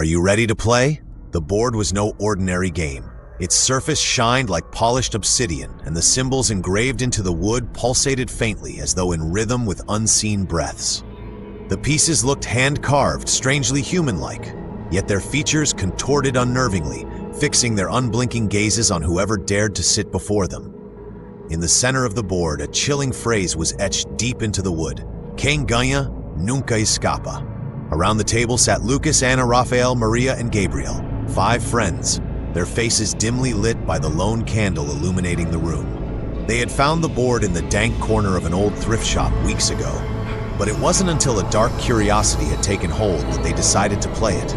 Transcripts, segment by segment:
Are you ready to play? The board was no ordinary game. Its surface shined like polished obsidian, and the symbols engraved into the wood pulsated faintly as though in rhythm with unseen breaths. The pieces looked hand-carved, strangely human-like, yet their features contorted unnervingly, fixing their unblinking gazes on whoever dared to sit before them. In the center of the board, a chilling phrase was etched deep into the wood. Quem ganha, nunca escapa. Around the table sat Lucas, Anna, Raphael, Maria, and Gabriel, 5 friends, their faces dimly lit by the lone candle illuminating the room. They had found the board in the dank corner of an old thrift shop weeks ago, but it wasn't until a dark curiosity had taken hold that they decided to play it.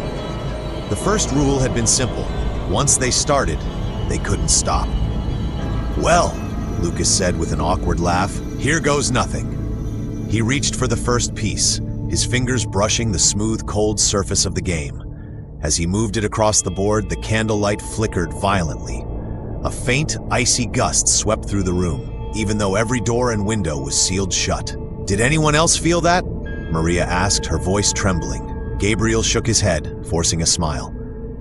The first rule had been simple. Once they started, they couldn't stop. "Well," Lucas said with an awkward laugh, "here goes nothing." He reached for the first piece, his fingers brushing the smooth, cold surface of the game. As he moved it across the board, the candlelight flickered violently. A faint, icy gust swept through the room, even though every door and window was sealed shut. "Did anyone else feel that?" Maria asked, her voice trembling. Gabriel shook his head, forcing a smile.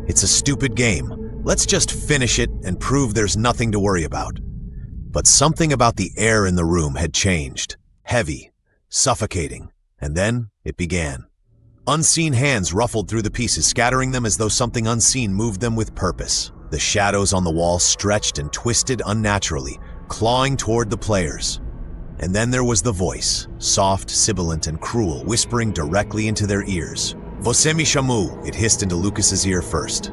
"It's a stupid game. Let's just finish it and prove there's nothing to worry about." But something about the air in the room had changed. Heavy, suffocating, and then it began. Unseen hands ruffled through the pieces, scattering them as though something unseen moved them with purpose. The shadows on the wall stretched and twisted unnaturally, clawing toward the players. And then there was the voice, soft, sibilant, and cruel, whispering directly into their ears. "Você me chamou," it hissed into Lucas's ear first.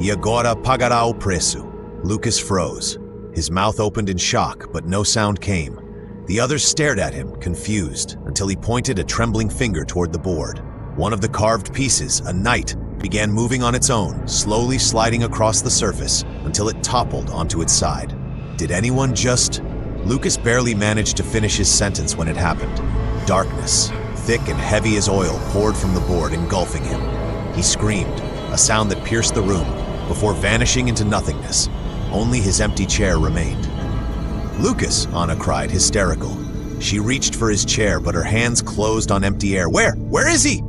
"E agora pagará o preço." Lucas froze. His mouth opened in shock, but no sound came. The others stared at him, confused, until he pointed a trembling finger toward the board. One of the carved pieces, a knight, began moving on its own, slowly sliding across the surface until it toppled onto its side. Did anyone just... Lucas barely managed to finish his sentence when it happened. Darkness, thick and heavy as oil, poured from the board, engulfing him. He screamed, a sound that pierced the room, before vanishing into nothingness. Only his empty chair remained. "Lucas!" Anna cried, hysterical. She reached for his chair, but her hands closed on empty air. Where is he?"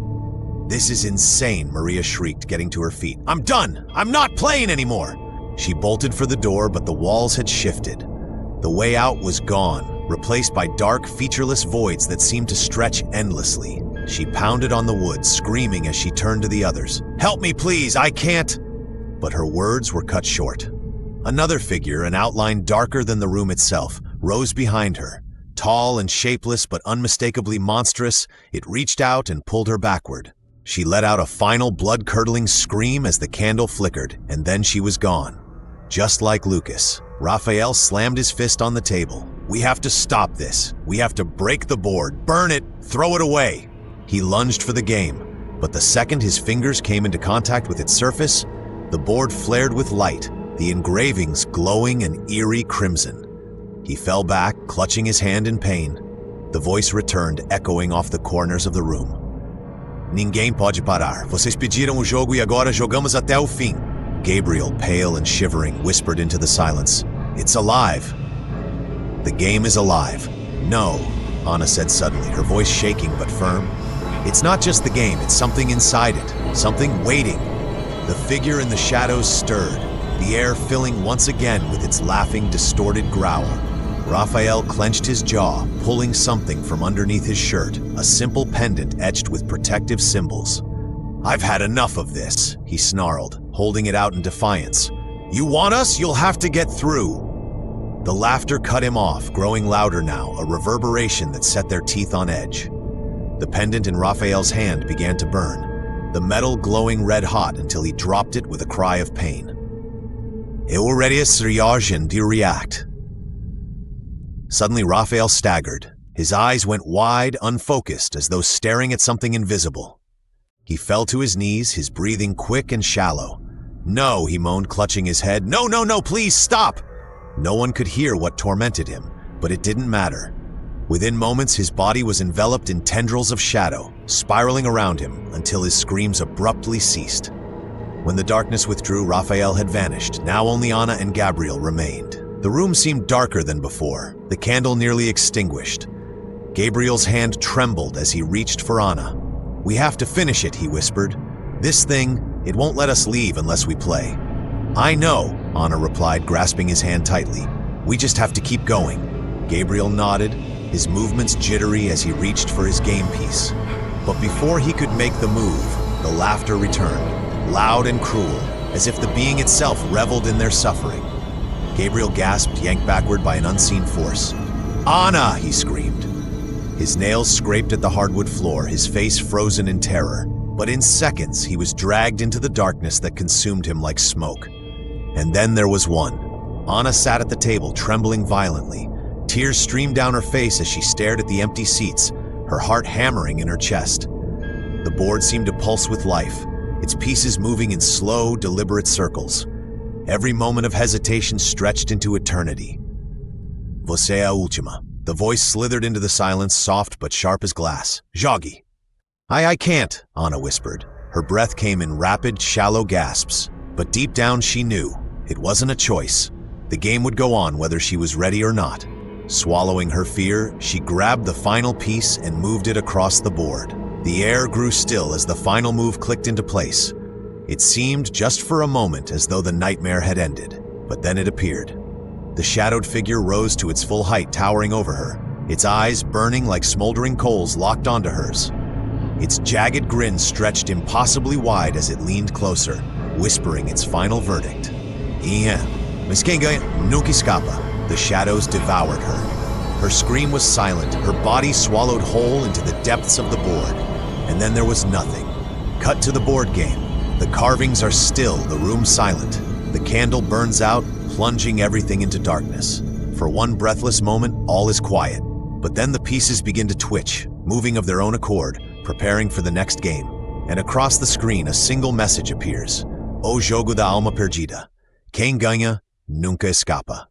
"This is insane," Maria shrieked, getting to her feet. "I'm done! I'm not playing anymore!" She bolted for the door, but the walls had shifted. The way out was gone, replaced by dark, featureless voids that seemed to stretch endlessly. She pounded on the wood, screaming as she turned to the others. "Help me, please! I can't!" But her words were cut short. Another figure, an outline darker than the room itself, rose behind her. Tall and shapeless, but unmistakably monstrous, it reached out and pulled her backward. She let out a final blood-curdling scream as the candle flickered, and then she was gone. Just like Lucas, Raphael slammed his fist on the table. "We have to stop this. We have to break the board, burn it, throw it away." He lunged for the game, but the second his fingers came into contact with its surface, the board flared with light, the engravings glowing an eerie crimson. He fell back, clutching his hand in pain. The voice returned, echoing off the corners of the room. "Ninguém pode parar. Vocês pediram o jogo e agora jogamos até o fim." Gabriel, pale and shivering, whispered into the silence. "It's alive." "The game is alive." "No," Anna said suddenly, her voice shaking but firm. "It's not just the game, it's something inside it, something waiting." The figure in the shadows stirred, the air filling once again with its laughing, distorted growl. Raphael clenched his jaw, pulling something from underneath his shirt, a simple pendant etched with protective symbols. "I've had enough of this," he snarled, holding it out in defiance. "You want us? You'll have to get through." The laughter cut him off, growing louder now, a reverberation that set their teeth on edge. The pendant in Raphael's hand began to burn, the metal glowing red-hot until he dropped it with a cry of pain. "Eu readies reaction to react." Suddenly Raphael staggered. His eyes went wide, unfocused, as though staring at something invisible. He fell to his knees, his breathing quick and shallow. "No," he moaned, clutching his head. "No, no, no, please stop!" No one could hear what tormented him, but it didn't matter. Within moments, his body was enveloped in tendrils of shadow, spiraling around him until his screams abruptly ceased. When the darkness withdrew, Raphael had vanished. Now only Anna and Gabriel remained. The room seemed darker than before, the candle nearly extinguished. Gabriel's hand trembled as he reached for Anna. "We have to finish it," he whispered. "This thing, It won't let us leave unless we play. I know, Anna replied, grasping his hand tightly. We just have to keep going. Gabriel nodded, his movements jittery as he reached for his game piece. But before he could make the move, the laughter returned, loud and cruel, as if the being itself reveled in their suffering. Gabriel gasped, yanked backward by an unseen force. Anna! He screamed. His nails scraped at the hardwood floor, his face frozen in terror. But in seconds, he was dragged into the darkness that consumed him like smoke. And then there was one. Anna sat at the table, trembling violently. Tears streamed down her face as she stared at the empty seats, her heart hammering in her chest. The board seemed to pulse with life, its pieces moving in slow, deliberate circles. Every moment of hesitation stretched into eternity. Você é a última. The voice slithered into the silence, soft but sharp as glass. Jogue. I can't, Anna whispered. Her breath came in rapid, shallow gasps. But deep down she knew. It wasn't a choice. The game would go on whether she was ready or not. Swallowing her fear, she grabbed the final piece and moved it across the board. The air grew still as the final move clicked into place. It seemed just for a moment as though the nightmare had ended, but then it appeared. The shadowed figure rose to its full height, towering over her, its eyes burning like smoldering coals locked onto hers. Its jagged grin stretched impossibly wide as it leaned closer, whispering its final verdict. Ian, Miss Kinga, nunca escapa. The shadows devoured her. Her scream was silent, her body swallowed whole into the depths of the board. And then there was nothing. Cut to the board game. The carvings are still, the room silent. The candle burns out, plunging everything into darkness. For one breathless moment, all is quiet. But then the pieces begin to twitch, moving of their own accord, preparing for the next game. And across the screen, a single message appears. O jogo da alma perdida. Quem ganha, nunca escapa.